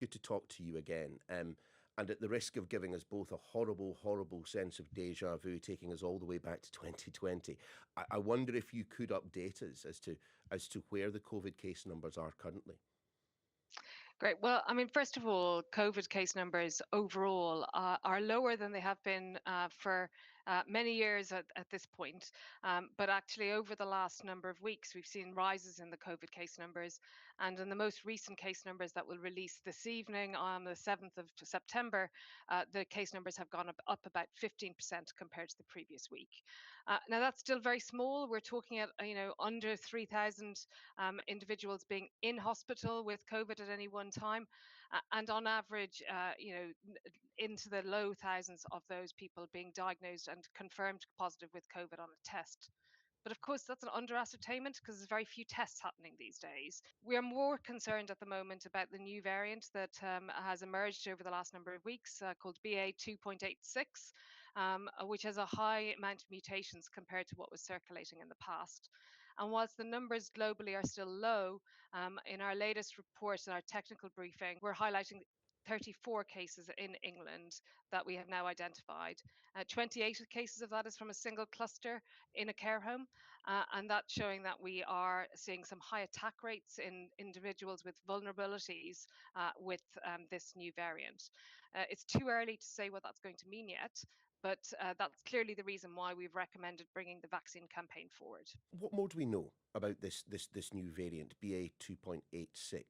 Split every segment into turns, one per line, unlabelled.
Good to talk to you again. And at the risk of giving us both a horrible, horrible sense of deja vu, taking us all the way back to 2020, I wonder if you could update us as to where the COVID case numbers are currently.
Great. Well, I mean, first of all, COVID case numbers overall are lower than they have been for many years at this point. But actually, over the last number of weeks, we've seen rises in the COVID case numbers. And in the most recent case numbers that will release this evening on the 7th of September, the case numbers have gone up about 15% compared to the previous week. Now, that's still very small. We're talking at, under 3,000 individuals being in hospital with COVID at any one time, and on average, into the low thousands of those people being diagnosed and confirmed positive with COVID on a test. But of course, that's an under ascertainment because there's very few tests happening these days. We are more concerned at the moment about the new variant that has emerged over the last number of weeks called BA 2.86, which has a high amount of mutations compared to what was circulating in the past. And whilst the numbers globally are still low, in our latest report, in our technical briefing, we're highlighting 34 cases in England that we have now identified. 28 cases of that is from a single cluster in a care home, and that's showing that we are seeing some high attack rates in individuals with vulnerabilities with this new variant. It's too early to say what that's going to mean yet, but that's clearly the reason why we've recommended bringing the vaccine campaign forward.
What more do we know about this new variant, BA 2.86?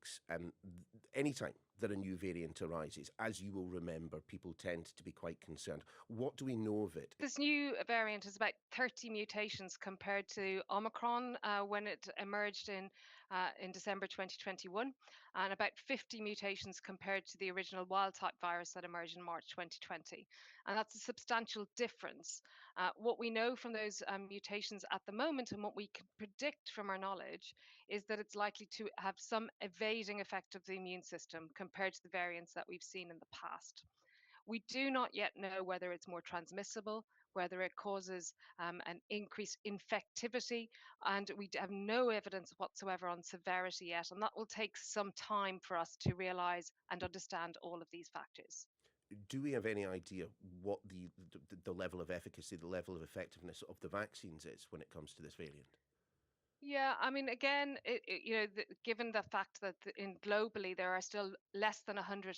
Anytime that a new variant arises, as you will remember, people tend to be quite concerned. What do we know of it?
This new variant has about 30 mutations compared to Omicron when it emerged in December 2021, and about 50 mutations compared to the original wild-type virus that emerged in March 2020. And that's a substantial difference. What we know from those mutations at the moment, and what we can predict from our knowledge, is that it's likely to have some evading effect of the immune system compared to the variants that we've seen in the past. We do not yet know whether it's more transmissible, whether it causes an increased infectivity, and we have no evidence whatsoever on severity yet. And that will take some time for us to realise and understand all of these factors.
Do we have any idea what the level of efficacy, the level of effectiveness of the vaccines is when it comes to this variant?
Yeah, I mean, again, given the fact that in globally there are still less than 100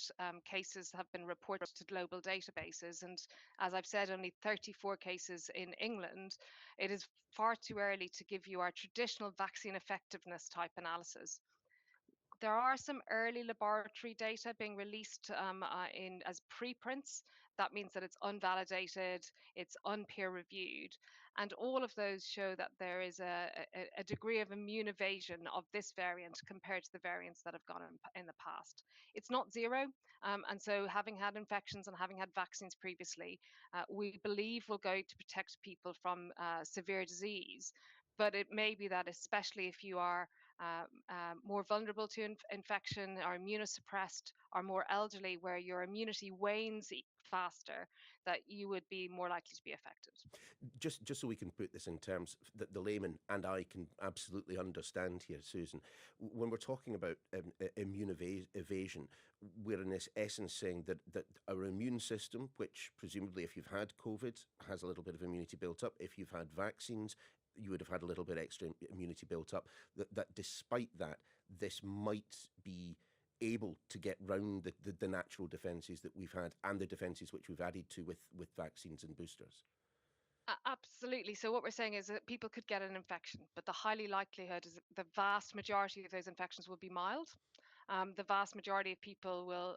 cases have been reported to global databases, and as I've said, only 34 cases in England, it is far too early to give you our traditional vaccine effectiveness type analysis. There are some early laboratory data being released in as preprints. That means that it's unvalidated, it's unpeer reviewed, and all of those show that there is a degree of immune evasion of this variant compared to the variants that have gone in the past. It's not zero, and so having had infections and having had vaccines previously, we believe will go to protect people from severe disease. But it may be that, especially if you are more vulnerable to infection, are immunosuppressed, are more elderly, where your immunity wanes faster, that you would be more likely to be affected.
Just so we can put this in terms that the layman and I can absolutely understand here, Susan, when we're talking about immune evasion, we're in this essence saying that our immune system, which presumably if you've had COVID has a little bit of immunity built up, if you've had vaccines, you would have had a little bit extra immunity built up, that despite that, this might be able to get round the natural defences that we've had and the defences which we've added to with vaccines and boosters.
Absolutely. So what we're saying is that people could get an infection, but the highly likelihood is that the vast majority of those infections will be mild. The vast majority of people will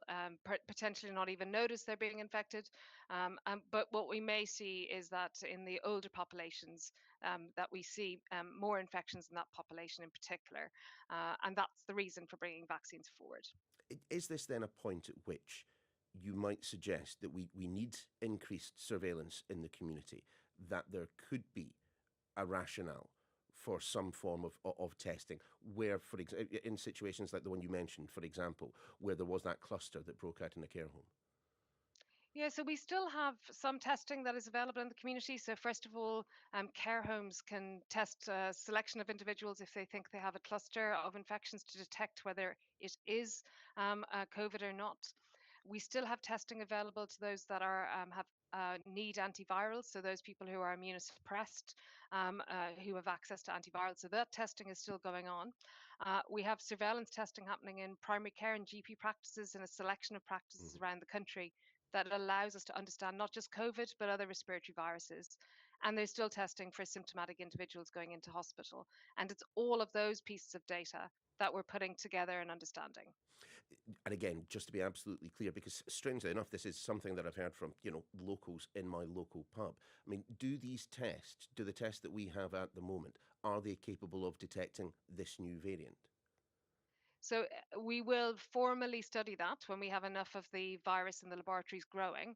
potentially not even notice they're being infected. But what we may see is that in the older populations, that we see more infections in that population in particular. And that's the reason for bringing vaccines forward.
Is this then a point at which you might suggest that we need increased surveillance in the community, that there could be a rationale for some form of testing where, for in situations like the one you mentioned, for example, where there was that cluster that broke out in a care home?
Yeah, so we still have some testing that is available in the community. So first of all, care homes can test a selection of individuals if they think they have a cluster of infections to detect whether it is COVID or not. We still have testing available to those that are have need antivirals, so those people who are immunosuppressed, who have access to antivirals. So that testing is still going on. We have surveillance testing happening in primary care and GP practices in a selection of practices
Mhm.
around the country that allows us to understand not just COVID, but other respiratory viruses. And there's still testing for symptomatic individuals going into hospital. And it's all of those pieces of data that we're putting together and understanding.
And again, just to be absolutely clear, because strangely enough, this is something that I've heard from, locals in my local pub. I mean, do the tests that we have at the moment, are they capable of detecting this new variant?
So we will formally study that when we have enough of the virus in the laboratories growing.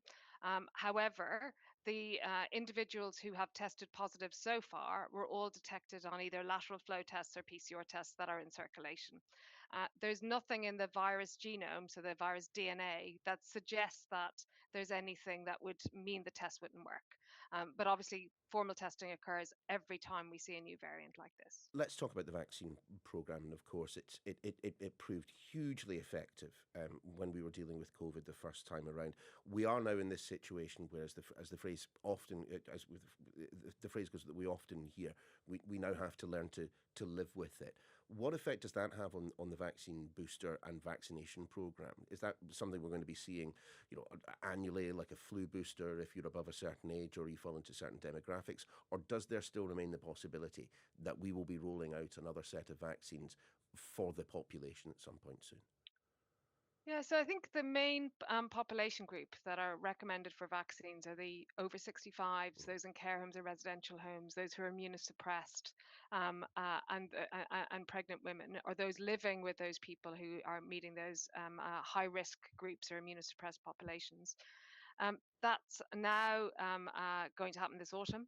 However, the individuals who have tested positive so far were all detected on either lateral flow tests or PCR tests that are in circulation. There's nothing in the virus genome, so the virus DNA, that suggests that there's anything that would mean the test wouldn't work. But obviously, formal testing occurs every time we see a new variant like this.
Let's talk about the vaccine program, and of course, it proved hugely effective when we were dealing with COVID the first time around. We are now in this situation where, as the phrase often, as with the phrase goes that we often hear, we now have to learn to live with it. What effect does that have on the vaccine booster and vaccination program? Is that something we're going to be seeing, annually, like a flu booster, if you're above a certain age or you fall into certain demographics, or does there still remain the possibility that we will be rolling out another set of vaccines for the population at some point soon?
Yeah, so I think the main population group that are recommended for vaccines are the over 65s, those in care homes or residential homes, those who are immunosuppressed, and pregnant women, or those living with those people who are meeting those high risk groups or immunosuppressed populations. That's now going to happen this autumn.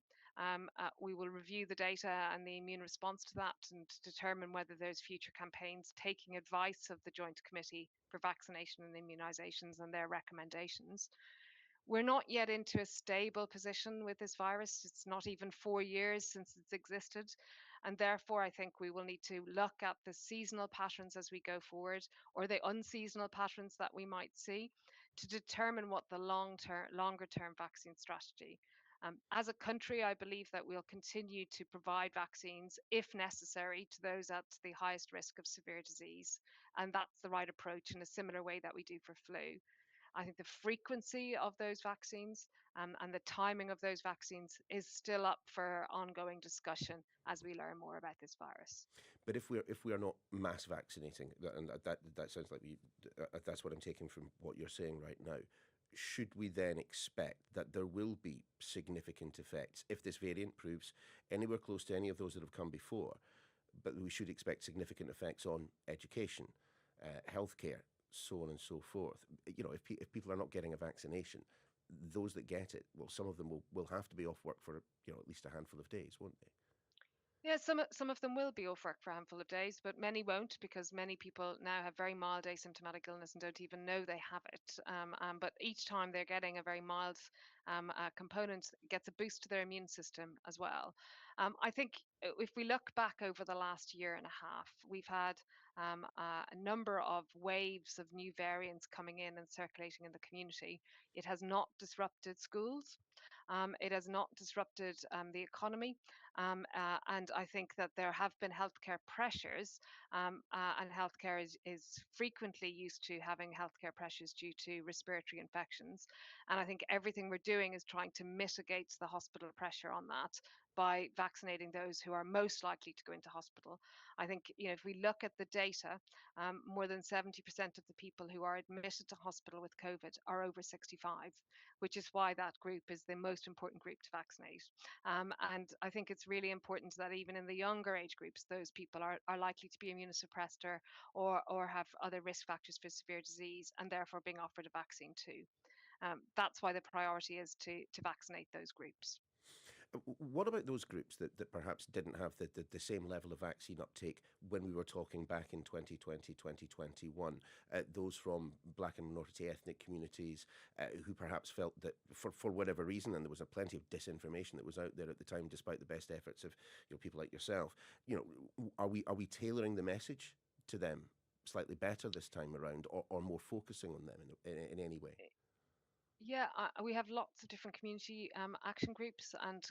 We will review the data and the immune response to that and determine whether there's future campaigns taking advice of the Joint Committee for Vaccination and Immunisations and their recommendations. We're not yet into a stable position with this virus. It's not even 4 years since it's existed. And therefore, I think we will need to look at the seasonal patterns as we go forward, or the unseasonal patterns that we might see, to determine what the longer term vaccine strategy. As a country, I believe that we'll continue to provide vaccines, if necessary, to those at the highest risk of severe disease. And that's the right approach in a similar way that we do for flu. I think the frequency of those vaccines and the timing of those vaccines is still up for ongoing discussion as we learn more about this virus.
But if we are not mass vaccinating, and that sounds like that's what I'm taking from what you're saying right now. Should we then expect that there will be significant effects if this variant proves anywhere close to any of those that have come before? But we should expect significant effects on education, healthcare, so on and so forth. If people are not getting a vaccination, those that get it, well, some of them will have to be off work for at least a handful of days, won't they?
Yeah, some of them will be off work for a handful of days, but many won't because many people now have very mild asymptomatic illness and don't even know they have it. But each time they're getting a very mild component, gets a boost to their immune system as well. I think if we look back over the last year and a half, we've had a number of waves of new variants coming in and circulating in the community. It has not disrupted schools. It has not disrupted the economy. And I think that there have been healthcare pressures, and healthcare is frequently used to having healthcare pressures due to respiratory infections. And I think everything we're doing is trying to mitigate the hospital pressure on that by vaccinating those who are most likely to go into hospital. I think, if we look at the data, more than 70% of the people who are admitted to hospital with COVID are over 65, which is why that group is the most important group to vaccinate. And I think it's really important that even in the younger age groups, those people are likely to be immunosuppressed or have other risk factors for severe disease and therefore being offered a vaccine too. That's why the priority is to vaccinate those groups.
What about those groups that perhaps didn't have the same level of vaccine uptake when we were talking back in 2020, 2021? Those from black and minority ethnic communities who perhaps felt that for whatever reason, and there was a plenty of disinformation that was out there at the time, despite the best efforts of people like yourself. Are we tailoring the message to them slightly better this time around, or more focusing on them in any way?
Yeah, we have lots of different community action groups and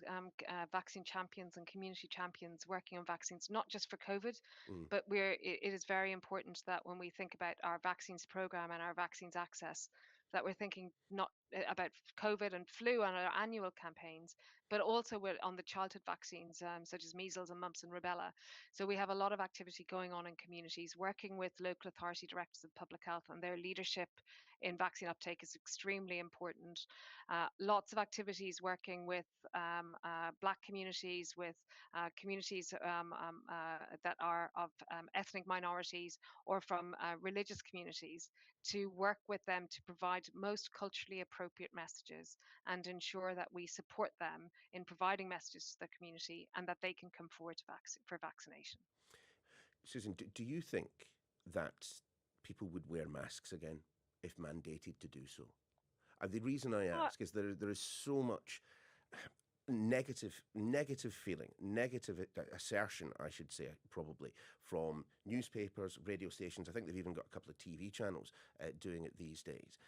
vaccine champions and community champions working on vaccines, not just for COVID,
Mm.
but it is very important that when we think about our vaccines program and our vaccines access, that we're thinking not about COVID and flu on our annual campaigns, but also on the childhood vaccines such as measles and mumps and rubella. So we have a lot of activity going on in communities, working with local authority directors of public health, and their leadership in vaccine uptake is extremely important. Lots of activities working with Black communities, with communities that are of ethnic minorities or from religious communities, to work with them to provide most culturally appropriate messages and ensure that we support them in providing messages to the community and that they can come forward for vaccination.
Susan, do you think that people would wear masks again if mandated to do so? The reason I
Uh,
ask is there is so much negative feeling, negative assertion, I should say, probably from newspapers, radio stations. I think they've even got a couple of TV channels doing it these days.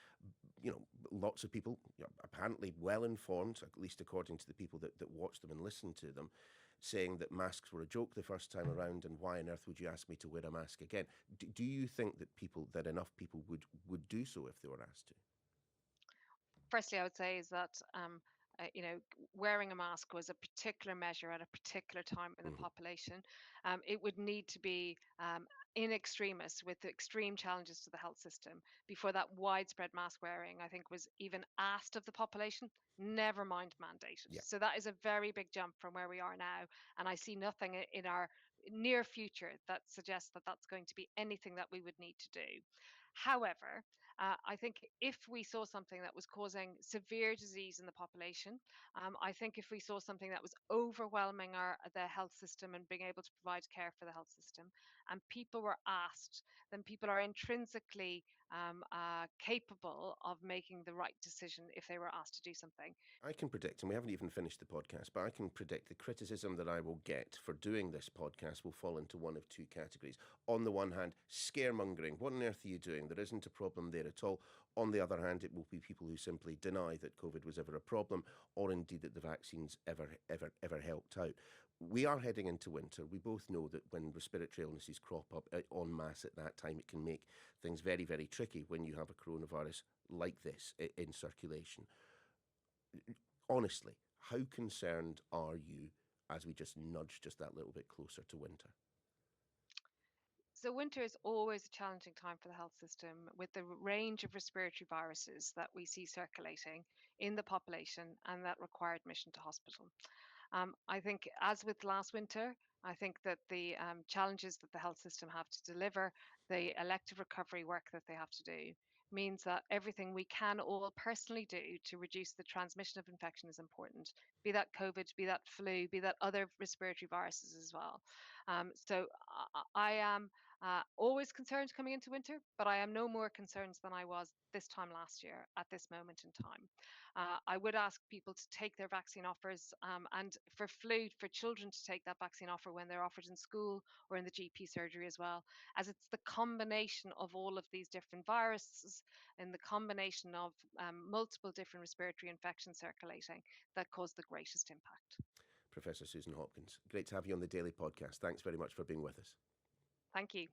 Lots of people, apparently well informed, at least according to the people that watch them and listen to them, saying that masks were a joke the first time around, and why on earth would you ask me to wear a mask again? Do you think that enough people would do so if they were asked to?
Firstly, I would say is that wearing a mask was a particular measure at a particular time in the
Hmm.
population. It would need to be in extremis with the extreme challenges to the health system before that widespread mask wearing, I think, was even asked of the population, never mind mandated.
Yeah.
So that is a very big jump from where we are now, and I see nothing in our near future that suggests that that's going to be anything that we would need to do. However, I think if we saw something that was causing severe disease in the population, I think if we saw something that was overwhelming the health system and being able to provide care for the health system, and people were asked, then people are intrinsically capable of making the right decision if they were asked to do something.
I can predict, and we haven't even finished the podcast, but I can predict the criticism that I will get for doing this podcast will fall into one of two categories. On the one hand, scaremongering. What on earth are you doing? There isn't a problem there at all. On the other hand, it will be people who simply deny that COVID was ever a problem, or indeed that the vaccines ever helped out. We are heading into winter. We both know that when respiratory illnesses crop up en masse at that time, it can make things very, very tricky when you have a coronavirus like this in circulation. Honestly, how concerned are you as we just nudge just that little bit closer to winter?
So winter is always a challenging time for the health system with the range of respiratory viruses that we see circulating in the population and that require admission to hospital. I think, as with last winter, I think that the challenges that the health system have to deliver, the elective recovery work that they have to do, means that everything we can all personally do to reduce the transmission of infection is important. Be that COVID, be that flu, be that other respiratory viruses as well. So I am always concerned coming into winter, but I am no more concerned than I was this time last year at this moment in time. I would ask people to take their vaccine offers, and for flu, for children to take that vaccine offer when they're offered in school or in the GP surgery as well, as it's the combination of all of these different viruses and the combination of multiple different respiratory infections circulating that cause the greatest impact.
Professor Susan Hopkins, great to have you on the Daily Podcast. Thanks very much for being with us.
Thank you.